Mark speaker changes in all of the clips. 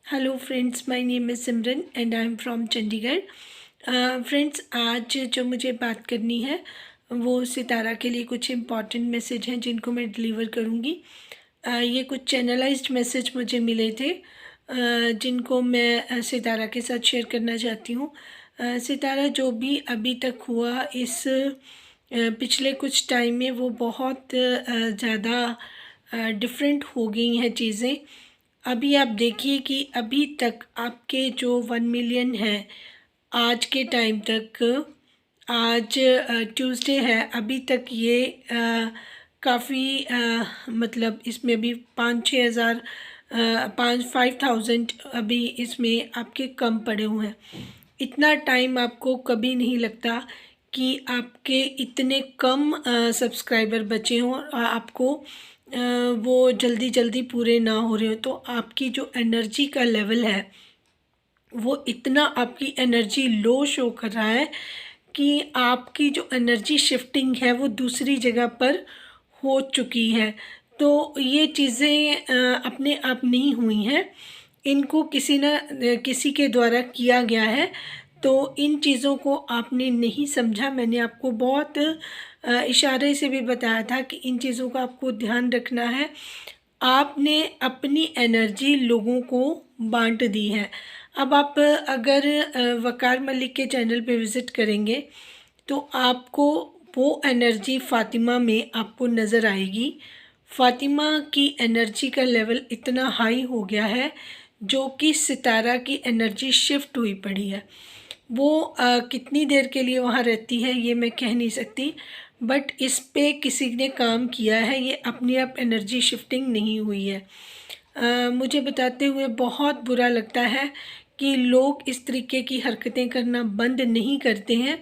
Speaker 1: Hello friends, my name is Simran and I am from Chandigarh. Friends, आज जो मुझे बात करनी है वो सितारा के लिए कुछ इम्पॉर्टेंट मैसेज हैं जिनको मैं डिलीवर करूँगी। ये कुछ चैनलाइज्ड मैसेज मुझे मिले थे जिनको मैं सितारा के साथ शेयर करना चाहती हूँ। सितारा, जो भी अभी तक हुआ इस पिछले कुछ टाइम में वो बहुत ज़्यादा डिफरेंट हो गई हैं चीज़ें। अभी आप देखिए कि अभी तक आपके जो 1 मिलियन हैं आज के टाइम तक, आज ट्यूसडे है, अभी तक ये काफ़ी मतलब इसमें भी 5-6 हज़ार 5-5,000 अभी इसमें आपके कम पड़े हुए हैं। इतना टाइम आपको कभी नहीं लगता कि आपके इतने कम सब्सक्राइबर बचे हों और आपको वो जल्दी जल्दी पूरे ना हो रहे हो। तो आपकी जो एनर्जी का लेवल है वो इतना, आपकी एनर्जी लो शो कर रहा है कि आपकी जो एनर्जी शिफ्टिंग है वो दूसरी जगह पर हो चुकी है। तो ये चीज़ें अपने आप नहीं हुई हैं, इनको किसी न किसी के द्वारा किया गया है। तो इन चीज़ों को आपने नहीं समझा। मैंने आपको बहुत इशारे से भी बताया था कि इन चीज़ों का आपको ध्यान रखना है। आपने अपनी एनर्जी लोगों को बांट दी है। अब आप अगर वकार मलिक के चैनल पे विज़िट करेंगे तो आपको वो एनर्जी फ़ातिमा में आपको नज़र आएगी। फ़ातिमा की एनर्जी का लेवल इतना हाई हो गया है जो कि सितारा की एनर्जी शिफ्ट हुई पड़ी है। वो कितनी देर के लिए वहाँ रहती है ये मैं कह नहीं सकती, बट इस पे किसी ने काम किया है, ये अपने आप एनर्जी शिफ्टिंग नहीं हुई है। मुझे बताते हुए बहुत बुरा लगता है कि लोग इस तरीके की हरकतें करना बंद नहीं करते हैं।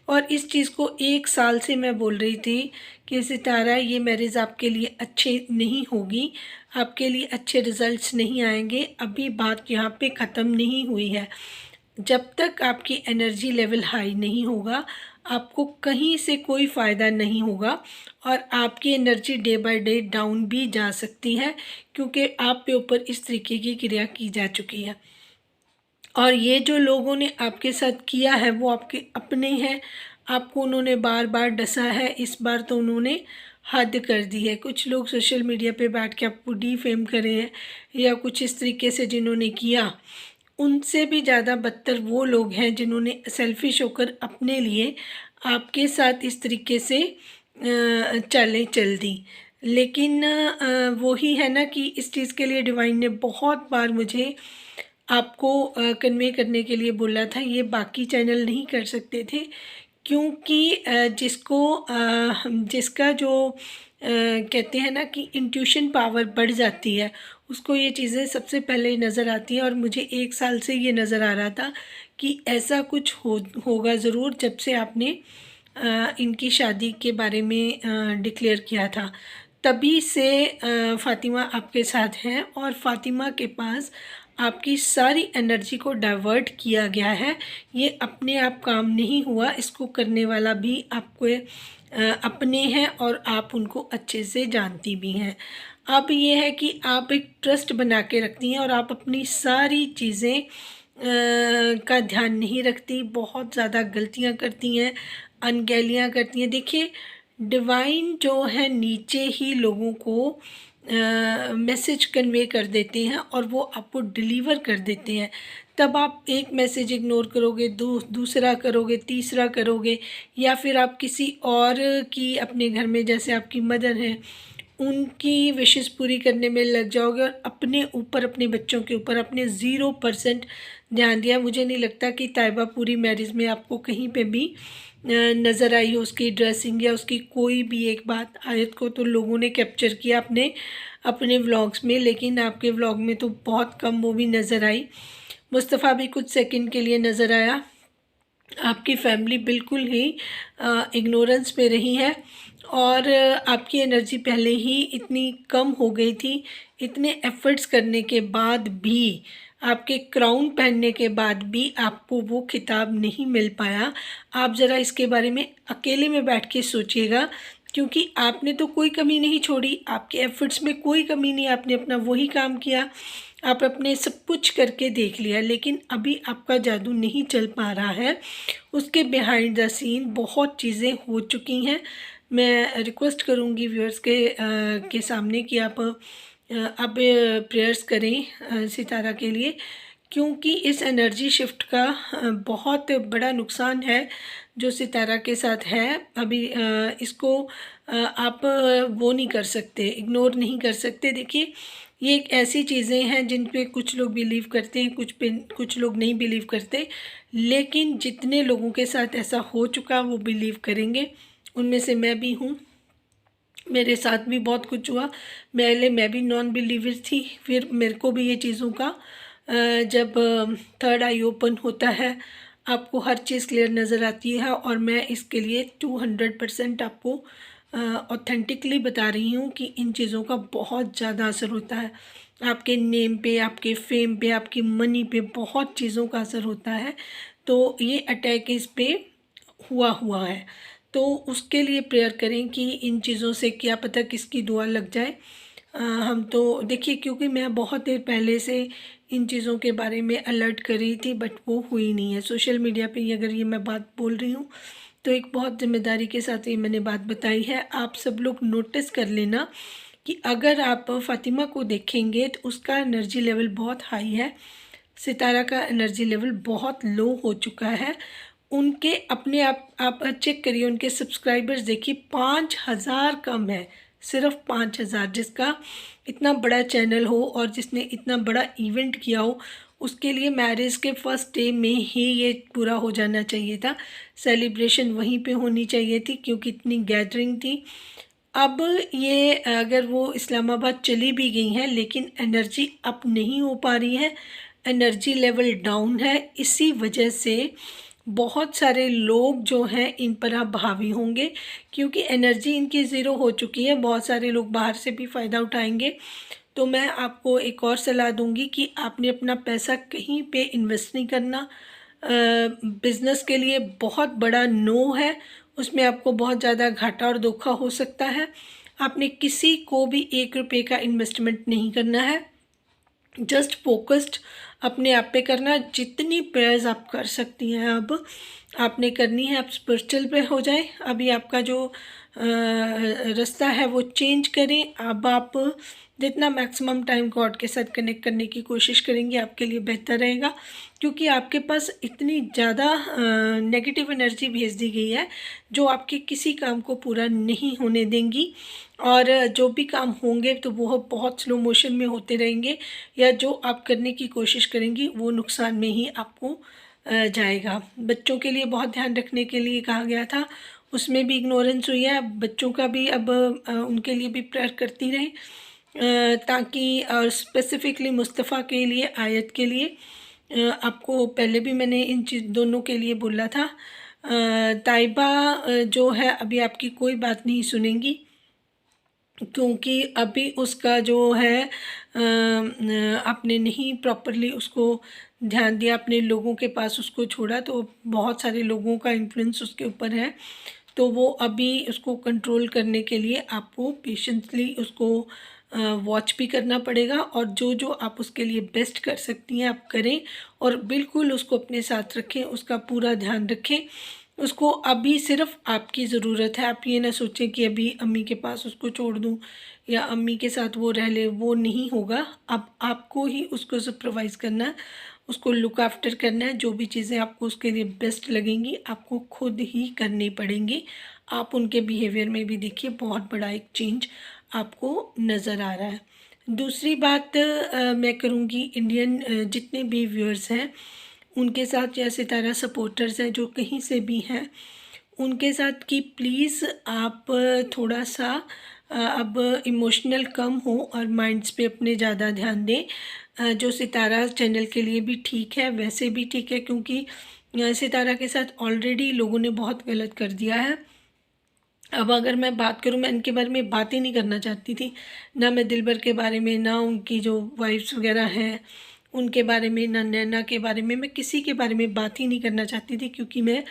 Speaker 1: और इस चीज़ को 1 साल से मैं बोल रही थी कि सितारा, ये मैरिज आपके लिए अच्छे नहीं होगी, आपके लिए अच्छे रिज़ल्ट्स नहीं आएंगे। अभी बात यहाँ पे ख़त्म नहीं हुई है। जब तक आपकी एनर्जी लेवल हाई नहीं होगा आपको कहीं से कोई फ़ायदा नहीं होगा और आपकी energy day by day down भी जा सकती है, क्योंकि आप पे ऊपर इस तरीके की क्रिया की जा चुकी है। और ये जो लोगों ने आपके साथ किया है वो आपके अपने हैं, आपको उन्होंने बार बार डसा है, इस बार तो उन्होंने हद कर दी है। कुछ लोग सोशल मीडिया पे बैठ के आपको डिफेम करे हैं या कुछ इस तरीके से जिन्होंने किया, उनसे भी ज़्यादा बदतर वो लोग हैं जिन्होंने सेल्फिश होकर अपने लिए आपके साथ इस तरीके से चालें चल दी। लेकिन वही है ना कि इस चीज़ के लिए डिवाइन ने बहुत बार मुझे आपको कन्वे करने के लिए बोला था। ये बाकी चैनल नहीं कर सकते थे, क्योंकि जिसका जो कहते हैं ना कि इंट्यूशन पावर बढ़ जाती है, उसको ये चीज़ें सबसे पहले नज़र आती हैं। और मुझे 1 साल से ये नज़र आ रहा था कि ऐसा कुछ होगा ज़रूर, जब से आपने इनकी शादी के बारे में डिक्लेयर किया था। तभी से फ़ातिमा आपके साथ हैं और फ़ातिमा के पास आपकी सारी एनर्जी को डाइवर्ट किया गया है। ये अपने आप काम नहीं हुआ, इसको करने वाला भी आपको अपने हैं और आप उनको अच्छे से जानती भी हैं। अब ये है कि आप एक ट्रस्ट बना के रखती हैं और आप अपनी सारी चीज़ें का ध्यान नहीं रखती, बहुत ज़्यादा गलतियाँ करती हैं, अनगहलियाँ करती हैं। देखिए, डिवाइन जो है नीचे ही लोगों को मैसेज कन्वे कर देते हैं और वो आपको डिलीवर कर देते हैं। तब आप एक मैसेज इग्नोर करोगे, दूसरा करोगे, तीसरा करोगे, या फिर आप किसी और की, अपने घर में जैसे आपकी मदर हैं, उनकी विशेस पूरी करने में लग जाओगे और अपने ऊपर, अपने बच्चों के ऊपर अपने 0% ध्यान दिया। मुझे नहीं लगता कि ताइबा पूरी मैरिज में आपको कहीं पे भी नज़र आई हो, उसकी ड्रेसिंग या उसकी कोई भी एक बात। आयत को तो लोगों ने कैप्चर किया अपने अपने व्लॉग्स में, लेकिन आपके व्लॉग में तो बहुत कम वो भी नज़र आई। मुस्तफ़ा भी कुछ सेकंड के लिए नज़र आया। आपकी फैमिली बिल्कुल ही इग्नोरेंस में रही है और आपकी एनर्जी पहले ही इतनी कम हो गई थी। इतने एफ़र्ट्स करने के बाद भी, आपके क्राउन पहनने के बाद भी आपको वो खिताब नहीं मिल पाया। आप ज़रा इसके बारे में अकेले में बैठ के सोचिएगा क्योंकि आपने तो कोई कमी नहीं छोड़ी, आपके एफर्ट्स में कोई कमी नहीं, आपने अपना वही काम किया, आप अपने सब कुछ करके देख लिया, लेकिन अभी आपका जादू नहीं चल पा रहा है। उसके बिहाइंड द सीन बहुत चीज़ें हो चुकी हैं। मैं रिक्वेस्ट करूँगी व्यूअर्स के सामने कि आप अब प्रेयर्स करें सितारा के लिए, क्योंकि इस एनर्जी शिफ्ट का बहुत बड़ा नुकसान है जो सितारा के साथ है। अभी इसको आप वो नहीं कर सकते, इग्नोर नहीं कर सकते। देखिए, ये एक ऐसी चीज़ें हैं जिन पे कुछ लोग बिलीव करते हैं, कुछ लोग नहीं बिलीव करते, लेकिन जितने लोगों के साथ ऐसा हो चुका वो बिलीव करेंगे। उनमें से मैं भी हूँ, मेरे साथ भी बहुत कुछ हुआ। पहले मैं भी नॉन बिलीवर थी, फिर मेरे को भी ये चीज़ों का जब थर्ड आई ओपन होता है, आपको हर चीज़ क्लियर नज़र आती है। और मैं इसके लिए 200% आपको ऑथेंटिकली बता रही हूँ कि इन चीज़ों का बहुत ज़्यादा असर होता है। आपके नेम पे, आपके फेम पे, आपकी मनी पे बहुत चीज़ों का असर होता है। तो ये अटैक इस पे हुआ है, तो उसके लिए प्रेयर करें कि इन चीज़ों से क्या पता किसकी दुआ लग जाए। हम तो देखिए, क्योंकि मैं बहुत देर पहले से इन चीज़ों के बारे में अलर्ट कर रही थी, बट वो हुई नहीं है। सोशल मीडिया पे अगर ये मैं बात बोल रही हूँ तो एक बहुत ज़िम्मेदारी के साथ ये मैंने बात बताई है। आप सब लोग नोटिस कर लेना कि अगर आप फ़ातिमा को देखेंगे तो उसका एनर्जी लेवल बहुत हाई है, सितारा का एनर्जी लेवल बहुत लो हो चुका है। उनके अपने आप चेक करिए, उनके सब्सक्राइबर्स देखिए 5,000 कम है, सिर्फ 5,000। जिसका इतना बड़ा चैनल हो और जिसने इतना बड़ा इवेंट किया हो, उसके लिए मैरिज के फर्स्ट डे में ही ये पूरा हो जाना चाहिए था। सेलिब्रेशन वहीं पे होनी चाहिए थी, क्योंकि इतनी गैदरिंग थी। अब ये अगर वो इस्लामाबाद चली भी गई हैं, लेकिन एनर्जी अप नहीं हो पा रही है, एनर्जी लेवल डाउन है। इसी वजह से बहुत सारे लोग जो हैं इन पर अब हावी होंगे, क्योंकि एनर्जी इनकी ज़ीरो हो चुकी है। बहुत सारे लोग बाहर से भी फ़ायदा उठाएंगे। तो मैं आपको एक और सलाह दूंगी कि आपने अपना पैसा कहीं पे इन्वेस्ट नहीं करना। बिज़नेस के लिए बहुत बड़ा नो है, उसमें आपको बहुत ज़्यादा घाटा और धोखा हो सकता है। आपने किसी को भी 1 रुपये का इन्वेस्टमेंट नहीं करना है, जस्ट फोकस्ड अपने आप पे करना। जितनी प्रेयर्स आप कर सकती हैं अब आपने करनी है। आप स्पिरिचुअल पे हो जाए, अभी आपका जो रास्ता है वो चेंज करें। अब आप जितना मैक्सिमम टाइम गॉड के साथ कनेक्ट करने की कोशिश करेंगे, आपके लिए बेहतर रहेगा, क्योंकि आपके पास इतनी ज़्यादा नेगेटिव एनर्जी भेज दी गई है जो आपके किसी काम को पूरा नहीं होने देंगी। और जो भी काम होंगे तो वो बहुत स्लो मोशन में होते रहेंगे, या जो आप करने की कोशिश करेंगी वो नुकसान में ही आपको जाएगा। बच्चों के लिए बहुत ध्यान रखने के लिए कहा गया था, उसमें भी इग्नोरेंस हुई है। बच्चों का भी अब उनके लिए भी प्रेयर करती रहें, ताकि और स्पेसिफिकली मुस्तफ़ा के लिए, आयत के लिए। आपको पहले भी मैंने इन चीज़ दोनों के लिए बोला था। ताइबा जो है अभी आपकी कोई बात नहीं सुनेंगी, क्योंकि अभी उसका जो है आपने नहीं प्रॉपरली उसको ध्यान दिया, अपने लोगों के पास उसको छोड़ा, तो बहुत सारे लोगों का इन्फ्लुएंस उसके ऊपर है। तो वो अभी उसको कंट्रोल करने के लिए आपको पेशेंसली उसको वॉच भी करना पड़ेगा, और जो जो आप उसके लिए बेस्ट कर सकती हैं आप करें, और बिल्कुल उसको अपने साथ रखें, उसका पूरा ध्यान रखें। उसको अभी सिर्फ आपकी ज़रूरत है। आप ये ना सोचें कि अभी अम्मी के पास उसको छोड़ दूँ या अम्मी के साथ वो रह ले, वो नहीं होगा। अब आपको ही उसको सुपरवाइज़ करना है, उसको लुक आफ्टर करना है। जो भी चीज़ें आपको उसके लिए बेस्ट लगेंगी आपको खुद ही करनी पड़ेंगी। आप उनके बिहेवियर में भी देखिए बहुत बड़ा एक चेंज आपको नज़र आ रहा है। दूसरी बात मैं करूँगी, इंडियन जितने भी व्यूअर्स हैं उनके साथ, या सितारा सपोर्टर्स हैं जो कहीं से भी हैं, उनके साथ कि प्लीज़ आप थोड़ा सा अब इमोशनल कम हो और माइंड्स पे अपने ज़्यादा ध्यान दें। जो सितारा चैनल के लिए भी ठीक है, वैसे भी ठीक है, क्योंकि सितारा के साथ ऑलरेडी लोगों ने बहुत गलत कर दिया है। अब अगर मैं बात करूं, मैं इनके बारे में बात ही नहीं करना चाहती थी, ना मैं दिलबर के बारे में, ना उनकी जो वाइफ्स वगैरह हैं उनके बारे में, ना नैना के बारे में, मैं किसी के बारे में बात ही नहीं करना चाहती थी, क्योंकि मैं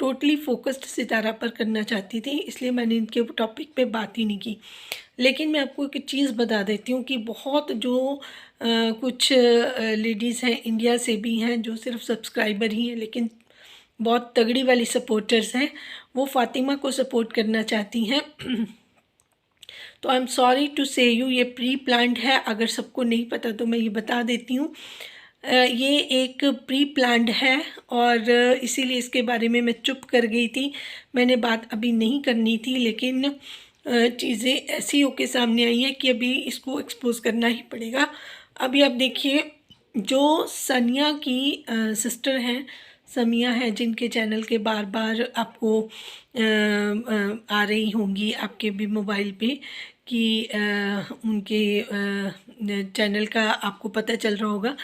Speaker 1: टोटली फोकस्ड सितारा पर करना चाहती थी, इसलिए मैंने इनके टॉपिक पे बात ही नहीं की। लेकिन मैं आपको एक चीज़ बता देती हूँ कि बहुत जो कुछ लेडीज़ हैं इंडिया से भी हैं जो सिर्फ सब्सक्राइबर ही हैं, लेकिन बहुत तगड़ी वाली सपोर्टर्स हैं, वो फ़ातिमा को सपोर्ट करना चाहती हैं। तो आई एम सॉरी टू से यू, ये प्री प्लान्ड है। अगर सबको नहीं पता तो मैं ये बता देती हूँ, ये एक प्री प्लान्ड है और इसीलिए इसके बारे में मैं चुप कर गई थी। मैंने बात अभी नहीं करनी थी, लेकिन चीज़ें ऐसी होके सामने आई हैं कि अभी इसको एक्सपोज करना ही पड़ेगा। अभी आप देखिए, जो सनिया की सिस्टर हैं, समिया हैं, जिनके चैनल के बार बार आपको आ रही होंगी आपके भी मोबाइल पे कि उनके चैनल का आपको पता चल रहा होगा,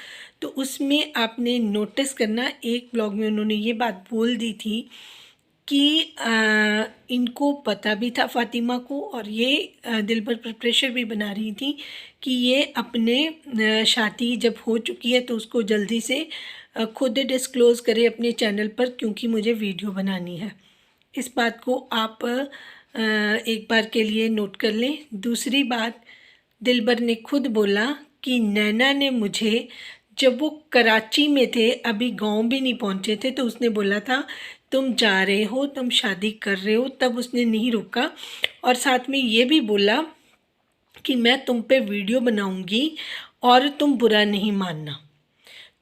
Speaker 1: तो उसमें आपने नोटिस करना, एक ब्लॉग में उन्होंने ये बात बोल दी थी कि इनको पता भी था फ़ातिमा को, और ये दिल पर प्रेशर भी बना रही थी कि ये अपने शादी जब हो चुकी है तो उसको जल्दी से खुद डिस्क्लोज़ करे अपने चैनल पर, क्योंकि मुझे वीडियो बनानी है। इस बात को आप एक बार के लिए नोट कर लें। दूसरी बात, दिलबर ने खुद बोला कि नैना ने मुझे, जब वो कराची में थे, अभी गांव भी नहीं पहुंचे थे, तो उसने बोला था तुम जा रहे हो, तुम शादी कर रहे हो, तब उसने नहीं रोका। और साथ में ये भी बोला कि मैं तुम पे वीडियो बनाऊंगी और तुम बुरा नहीं मानना।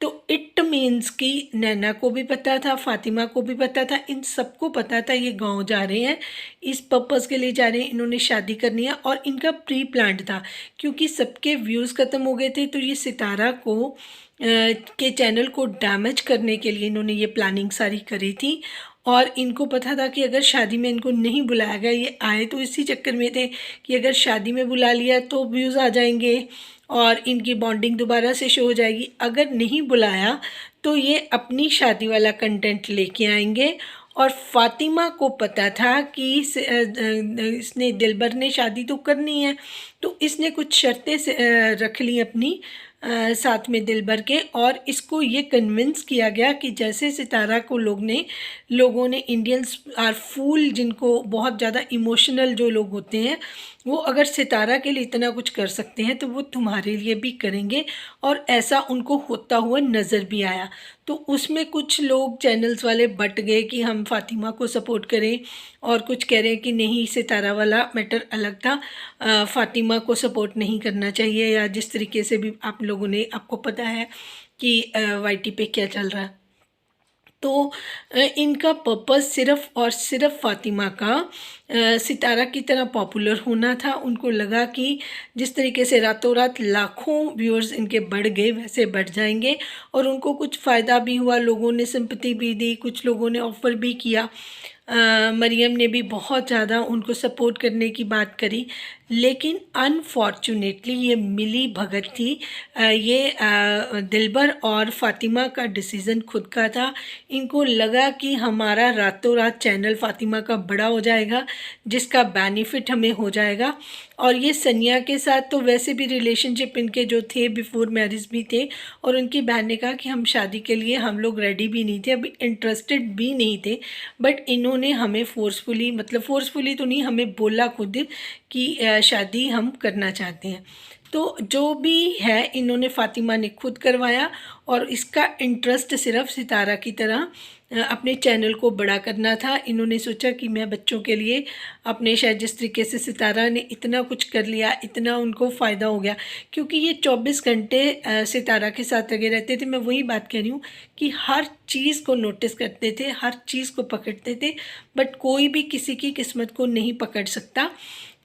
Speaker 1: तो इट मीन्स कि नैना को भी पता था, फ़ातिमा को भी पता था, इन सबको पता था ये गांव जा रहे हैं, इस पर्पज़ के लिए जा रहे हैं, इन्होंने शादी करनी है। और इनका प्री प्लान्ड था, क्योंकि सबके व्यूज़ ख़त्म हो गए थे, तो ये सितारा को के चैनल को डैमेज करने के लिए इन्होंने ये प्लानिंग सारी करी थी। और इनको पता था कि अगर शादी में इनको नहीं बुलाया गया, ये आए तो इसी चक्कर में थे कि अगर शादी में बुला लिया तो व्यूज़ आ जाएंगे और इनकी बॉन्डिंग दोबारा से शो हो जाएगी। अगर नहीं बुलाया तो ये अपनी शादी वाला कंटेंट लेके आएंगे। और फ़ातिमा को पता था कि इसने, दिलबर ने शादी तो करनी है, तो इसने कुछ शर्तें रख ली अपनी साथ में दिलबर के, और इसको ये कन्विंस किया गया कि जैसे सितारा को लोगों ने इंडियंस आर फूल, जिनको बहुत ज़्यादा इमोशनल जो लोग होते हैं, वो अगर सितारा के लिए इतना कुछ कर सकते हैं तो वो तुम्हारे लिए भी करेंगे। और ऐसा उनको होता हुआ नज़र भी आया। तो उसमें कुछ लोग चैनल्स वाले बट गए कि हम फ़ातिमा को सपोर्ट करें, और कुछ कह रहे हैं कि नहीं, सितारा वाला मैटर अलग था, फ़ातिमा को सपोर्ट नहीं करना चाहिए, या जिस तरीके से भी आप लोगों ने, आपको पता है कि वाईटी पे क्या चल रहा है। तो इनका पर्पस सिर्फ़ और सिर्फ फ़ातिमा का सितारा की तरह पॉपुलर होना था। उनको लगा कि जिस तरीके से रातों रात लाखों व्यूअर्स इनके बढ़ गए, वैसे बढ़ जाएंगे। और उनको कुछ फ़ायदा भी हुआ, लोगों ने सिंपैथी भी दी, कुछ लोगों ने ऑफ़र भी किया। मरियम ने भी बहुत ज़्यादा उनको सपोर्ट करने की बात करी, लेकिन अनफॉर्चुनेटली ये मिली भगत थी। ये दिलबर और फ़ातिमा का डिसीज़न खुद का था। इनको लगा कि हमारा रातों रात चैनल फ़ातिमा का बड़ा हो जाएगा, जिसका बेनिफिट हमें हो जाएगा। और ये सनिया के साथ तो वैसे भी रिलेशनशिप इनके जो थे बिफ़ोर मैरिज भी थे, और उनकी बहन ने कहा कि हम शादी के लिए हम लोग रेडी भी नहीं थे, अभी इंटरेस्टेड भी नहीं थे, बट इन्होंने हमें फ़ोर्सफुली, मतलब फ़ोर्सफुली तो नहीं, हमें बोला खुद कि शादी हम करना चाहते हैं। तो जो भी है, इन्होंने, फ़ातिमा ने खुद करवाया, और इसका इंटरेस्ट सिर्फ सितारा की तरह अपने चैनल को बड़ा करना था। इन्होंने सोचा कि मैं बच्चों के लिए अपने, शायद जिस तरीके से सितारा ने इतना कुछ कर लिया, इतना उनको फ़ायदा हो गया, क्योंकि ये 24 घंटे सितारा के साथ लगे रहते थे। मैं वही बात कह रही हूँ कि हर चीज़ को नोटिस करते थे, हर चीज़ को पकड़ते थे, बट कोई भी किसी की किस्मत को नहीं पकड़ सकता।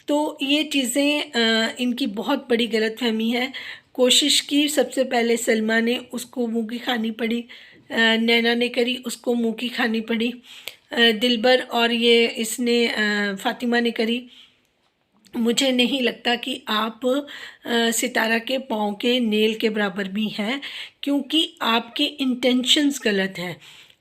Speaker 1: तो ये चीज़ें इनकी बहुत बड़ी गलतफहमी है। कोशिश की सबसे पहले सलमा ने, उसको मुँह की खानी पड़ी। नैना ने करी, उसको मुँह की खानी पड़ी। दिलबर और ये इसने फ़ातिमा ने करी। मुझे नहीं लगता कि आप सितारा के पाँव के नेल के बराबर भी हैं, क्योंकि आपके इंटेंशंस गलत हैं।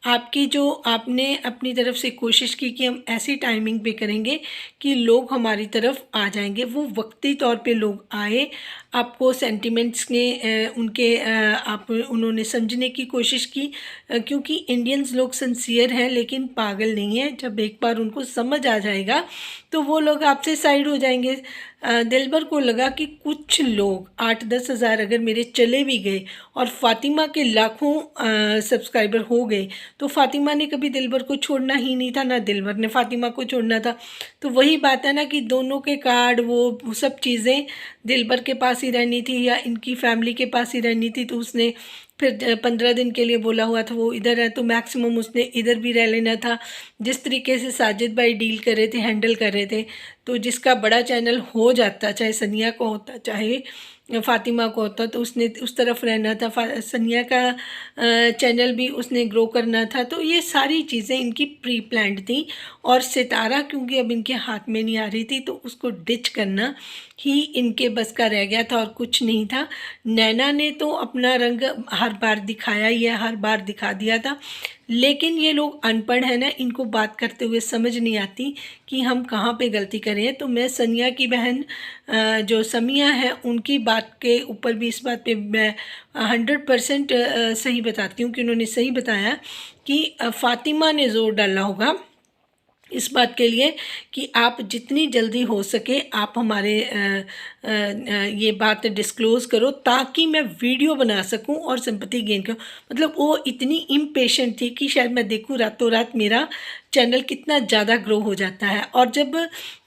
Speaker 1: आपकी जो, आपने अपनी तरफ से कोशिश की कि हम ऐसी टाइमिंग पे करेंगे कि लोग हमारी तरफ आ जाएंगे, वो वक्ती तौर पे लोग आए। आपको सेंटिमेंट्स ने उन्होंने समझने की कोशिश की, क्योंकि इंडियंस लोग सिंसियर हैं लेकिन पागल नहीं है। जब एक बार उनको समझ आ जाएगा तो वो लोग आपसे साइड हो जाएंगे। दिलबर को लगा कि कुछ लोग 8-10 हज़ार अगर मेरे चले भी गए और फातिमा के लाखों सब्सक्राइबर हो गए तो फातिमा ने कभी दिलबर को छोड़ना ही नहीं था, ना दिलबर ने फातिमा को छोड़ना था। तो वही बात है ना कि दोनों के कार्ड वो सब चीज़ें दिलबर के पास ही रहनी थी या इनकी फैमिली के पास ही रहनी थी। तो उसने फिर 15 दिन के लिए बोला हुआ था वो इधर है, तो मैक्सिमम उसने इधर भी रह लेना था। जिस तरीके से साजिद भाई डील कर रहे थे, हैंडल कर रहे थे, तो जिसका बड़ा चैनल हो जाता, चाहे सनिया को होता चाहे फ़ातिमा को होता, तो उसने उस तरफ रहना था। सनिया का चैनल भी उसने ग्रो करना था। तो ये सारी चीज़ें इनकी प्री प्लान्ड थी। और सितारा क्योंकि अब इनके हाथ में नहीं आ रही थी तो उसको डिच करना ही इनके बस का रह गया था और कुछ नहीं था। नैना ने तो अपना रंग हर बार दिखाया ही है, हर बार दिखा दिया था, लेकिन ये लोग अनपढ़ हैं ना, इनको बात करते हुए समझ नहीं आती कि हम कहाँ पे गलती करें। तो मैं सनिया की बहन जो समिया है उनकी बात के ऊपर भी इस बात पे मैं 100% सही बताती हूँ कि उन्होंने सही बताया कि फ़ातिमा ने ज़ोर डाला होगा इस बात के लिए कि आप जितनी जल्दी हो सके आप हमारे ये बात डिस्क्लोज़ करो ताकि मैं वीडियो बना सकूं और सिंपैथी गेन करूं। मतलब वो इतनी इम्पेशेंट थी कि शायद मैं देखूं रातों रात मेरा चैनल कितना ज़्यादा ग्रो हो जाता है। और जब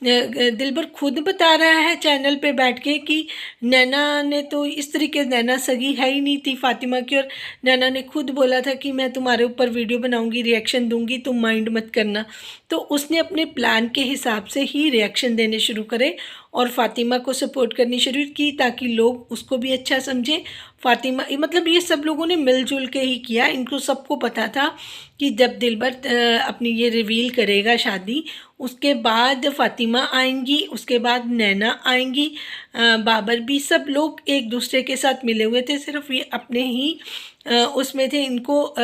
Speaker 1: दिलबर खुद बता रहा है चैनल पे बैठ के कि नैना ने तो इस तरीके से, नैना सगी है ही नहीं थी फ़ातिमा की, और नैना ने खुद बोला था कि मैं तुम्हारे ऊपर वीडियो बनाऊंगी, रिएक्शन दूंगी, तुम माइंड मत करना। तो उसने अपने प्लान के हिसाब से ही रिएक्शन देने शुरू करे और फ़ातिमा को सपोर्ट करनी शुरू की ताकि लोग उसको भी अच्छा समझें। फ़ातिमा मतलब ये सब लोगों ने मिलजुल के ही किया। इनको सबको पता था कि जब दिलबर अपनी ये रिवील करेगा शादी, उसके बाद फ़ातिमा आएंगी, उसके बाद नैना आएंगी, बाबर भी, सब लोग एक दूसरे के साथ मिले हुए थे। सिर्फ ये अपने ही उसमें थे। इनको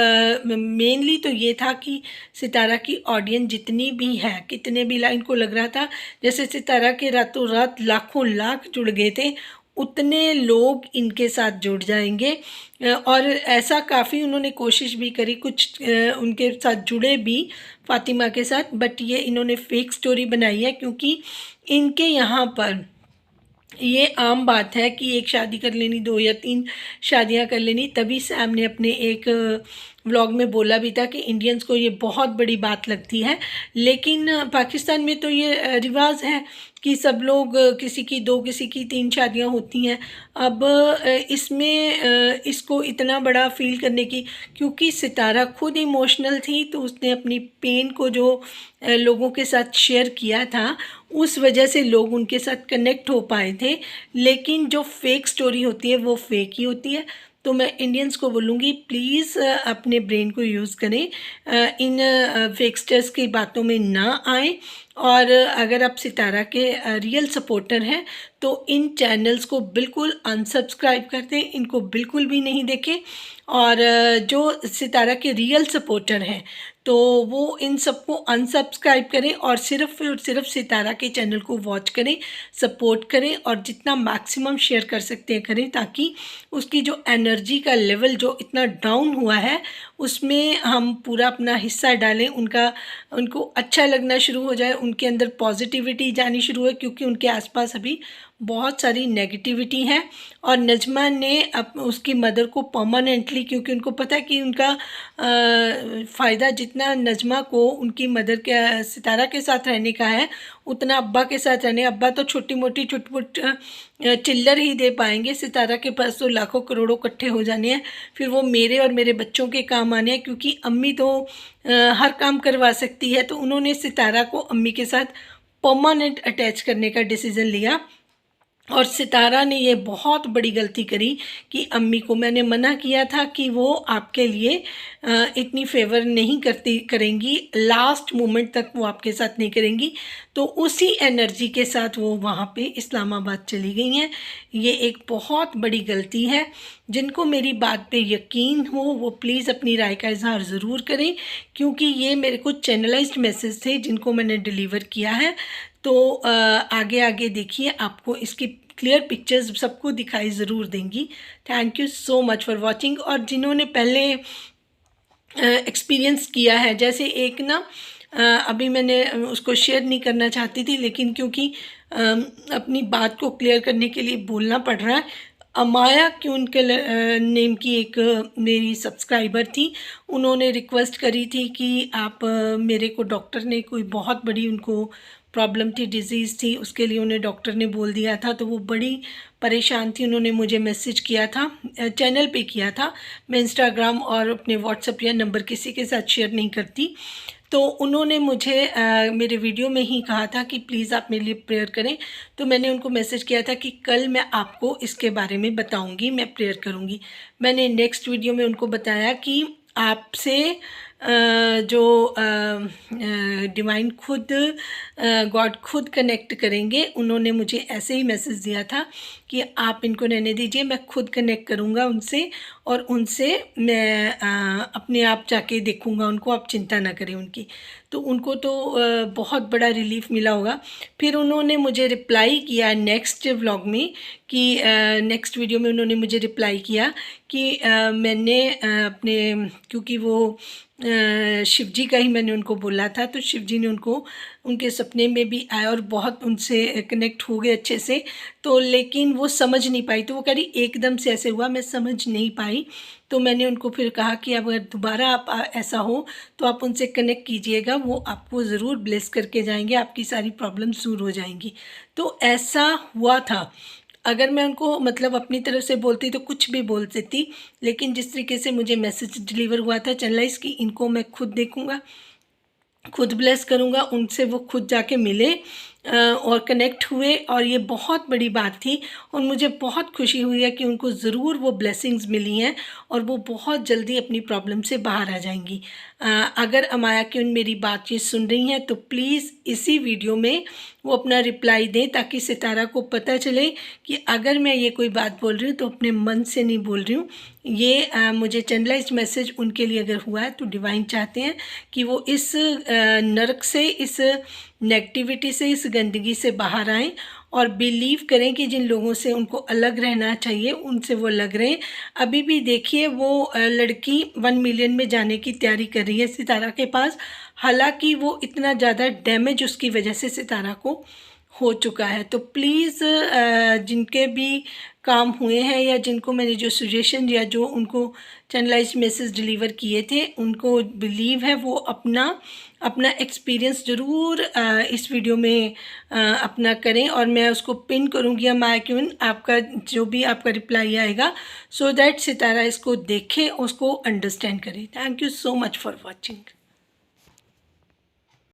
Speaker 1: मेनली तो ये था कि सितारा की ऑडियंस जितनी भी है, कितने भी इनको लग रहा था जैसे सितारा के रातों रात लाखों लाख जुड़ गए थे, उतने लोग इनके साथ जुड़ जाएंगे। और ऐसा काफ़ी उन्होंने कोशिश भी करी, कुछ उनके साथ जुड़े भी फ़ातिमा के साथ, बट ये इन्होंने फेक स्टोरी बनाई है क्योंकि इनके यहाँ पर ये आम बात है कि एक शादी कर लेनी, 2 या 3 शादियां कर लेनी। तभी सैम ने अपने एक व्लॉग में बोला भी था कि इंडियंस को ये बहुत बड़ी बात लगती है, लेकिन पाकिस्तान में तो ये रिवाज है कि सब लोग किसी की 2 किसी की 3 शादियां होती हैं। अब इसमें इसको इतना बड़ा फील करने की, क्योंकि सितारा खुद इमोशनल थी तो उसने अपनी पेन को जो लोगों के साथ शेयर किया था उस वजह से लोग उनके साथ कनेक्ट हो पाए थे। लेकिन जो फेक स्टोरी होती है वो फेक ही होती है। तो मैं इंडियंस को बोलूँगी प्लीज़ अपने ब्रेन को यूज़ करें, इन फेकस्टर्स की बातों में ना आएँ। और अगर आप सितारा के रियल सपोर्टर हैं तो इन चैनल्स को बिल्कुल अनसब्सक्राइब कर दें, इनको बिल्कुल भी नहीं देखें। और जो सितारा के रियल सपोर्टर हैं तो वो इन सबको अनसब्सक्राइब करें और सिर्फ सितारा के चैनल को वॉच करें, सपोर्ट करें और जितना मैक्सिमम शेयर कर सकते हैं करें, ताकि उसकी जो एनर्जी का लेवल जो इतना डाउन हुआ है उसमें हम पूरा अपना हिस्सा डालें, उनको अच्छा लगना शुरू हो जाए, उनके अंदर पॉजिटिविटी जानी शुरू हो, क्योंकि उनके आसपास अभी बहुत सारी नेगेटिविटी है। और नजमा ने उसकी मदर को परमानेंटली, क्योंकि उनको पता है कि उनका फ़ायदा जितना नजमा को उनकी मदर के सितारा के साथ रहने का है उतना अब्बा के साथ रहने। अब्बा तो छोटी मोटी चुटपुट चिल्लर ही दे पाएंगे, सितारा के पास तो लाखों करोड़ों इकट्ठे हो जाने हैं, फिर वो मेरे और मेरे बच्चों के काम आने हैं, क्योंकि अम्मी तो हर काम करवा सकती है। तो उन्होंने सितारा को अम्मी के साथ परमानेंट अटैच करने का डिसीज़न लिया। और सितारा ने ये बहुत बड़ी गलती करी कि अम्मी को मैंने मना किया था कि वो आपके लिए इतनी फेवर नहीं करेंगी, लास्ट मोमेंट तक वो आपके साथ नहीं करेंगी। तो उसी एनर्जी के साथ वो वहाँ पे इस्लामाबाद चली गई हैं। ये एक बहुत बड़ी गलती है। जिनको मेरी बात पे यकीन हो वो प्लीज़ अपनी राय का इजहार ज़रूर करें, क्योंकि ये मेरे को चैनलाइज्ड मैसेज थे जिनको मैंने डिलीवर किया है। तो आगे आगे देखिए आपको इसकी क्लियर पिक्चर्स सबको दिखाई ज़रूर देंगी। Thank you so much for watching. और जिन्होंने पहले एक्सपीरियंस किया है, जैसे एक ना अभी मैंने उसको शेयर नहीं करना चाहती थी, लेकिन क्योंकि अपनी बात को क्लियर करने के लिए बोलना पड़ रहा है। अमाया क्यून के नेम की एक मेरी सब्सक्राइबर थी, उन्होंने रिक्वेस्ट करी थी कि आप मेरे को डॉक्टर ने कोई बहुत बड़ी उनको प्रॉब्लम थी, डिज़ीज़ थी, उसके लिए उन्हें डॉक्टर ने बोल दिया था, तो वो बड़ी परेशान थी। उन्होंने मुझे मैसेज किया था, चैनल पे किया था। मैं इंस्टाग्राम और अपने व्हाट्सएप या नंबर किसी के साथ शेयर नहीं करती। तो उन्होंने मुझे मेरे वीडियो में ही कहा था कि प्लीज़ आप मेरे लिए प्रेयर करें। तो मैंने उनको मैसेज किया था कि कल मैं आपको इसके बारे में बताऊंगी, मैं प्रेयर करूंगी। मैंने नेक्स्ट वीडियो में उनको बताया कि आपसे जो डिवाइन खुद, गॉड खुद कनेक्ट करेंगे। उन्होंने मुझे ऐसे ही मैसेज दिया था कि आप इनको रहने दीजिए, मैं खुद कनेक्ट करूँगा उनसे, और उनसे मैं अपने आप जाके देखूँगा उनको, आप चिंता ना करें उनकी। तो उनको तो बहुत बड़ा रिलीफ मिला होगा। फिर उन्होंने मुझे रिप्लाई किया नेक्स्ट व्लॉग में कि नेक्स्ट वीडियो में उन्होंने मुझे रिप्लाई किया कि मैंने अपने, क्योंकि वो शिव जी का ही मैंने उनको बोला था, तो शिव जी ने उनको उनके सपने में भी आया और बहुत उनसे कनेक्ट हो गए अच्छे से। तो लेकिन वो समझ नहीं पाई, तो वो कह रही एकदम से ऐसे हुआ, मैं समझ नहीं पाई। तो मैंने उनको फिर कहा कि अगर दोबारा आप ऐसा हो तो आप उनसे कनेक्ट कीजिएगा, वो आपको ज़रूर ब्लेस करके जाएंगे, आपकी सारी प्रॉब्लम्स दूर हो जाएंगी। तो ऐसा हुआ था। अगर मैं उनको मतलब अपनी तरफ से बोलती तो कुछ भी बोल देती, लेकिन जिस तरीके से मुझे मैसेज डिलीवर हुआ था चैनलाइज की, इनको मैं खुद देखूँगा, खुद ब्लेस करूँगा, उनसे वो खुद जाके मिले और कनेक्ट हुए, और ये बहुत बड़ी बात थी। और मुझे बहुत खुशी हुई है कि उनको ज़रूर वो ब्लेसिंग्स मिली हैं और वो बहुत जल्दी अपनी प्रॉब्लम से बाहर आ जाएंगी। अगर अमाया क्यून मेरी बातचीत सुन रही हैं तो प्लीज़ इसी वीडियो में वो अपना रिप्लाई दें, ताकि सितारा को पता चले कि अगर मैं ये कोई बात बोल रही हूँ तो अपने मन से नहीं बोल रही हूँ। ये मुझे चैनलाइज्ड मैसेज उनके लिए अगर हुआ है तो डिवाइन चाहते हैं कि वो इस नरक से, इस नेगेटिविटी से, इस गंदगी से बाहर आएँ और बिलीव करें कि जिन लोगों से उनको अलग रहना चाहिए उनसे वो अलग रहें। अभी भी देखिए वो लड़की 1 मिलियन में जाने की तैयारी कर रही है सितारा के पास, हालांकि वो इतना ज़्यादा डैमेज उसकी वजह से सितारा को हो चुका है। तो प्लीज़ जिनके भी काम हुए हैं या जिनको मैंने जो सजेशन या जो उनको चैनलाइज्ड मैसेज डिलीवर किए थे, उनको बिलीव है वो अपना एक्सपीरियंस ज़रूर इस वीडियो में अपना करें, और मैं उसको पिन करूँगी अमाया क्यून, आपका जो भी आपका रिप्लाई आएगा, सो दैट सितारा इसको देखे, उसको अंडरस्टैंड करे। Thank you so much for watching.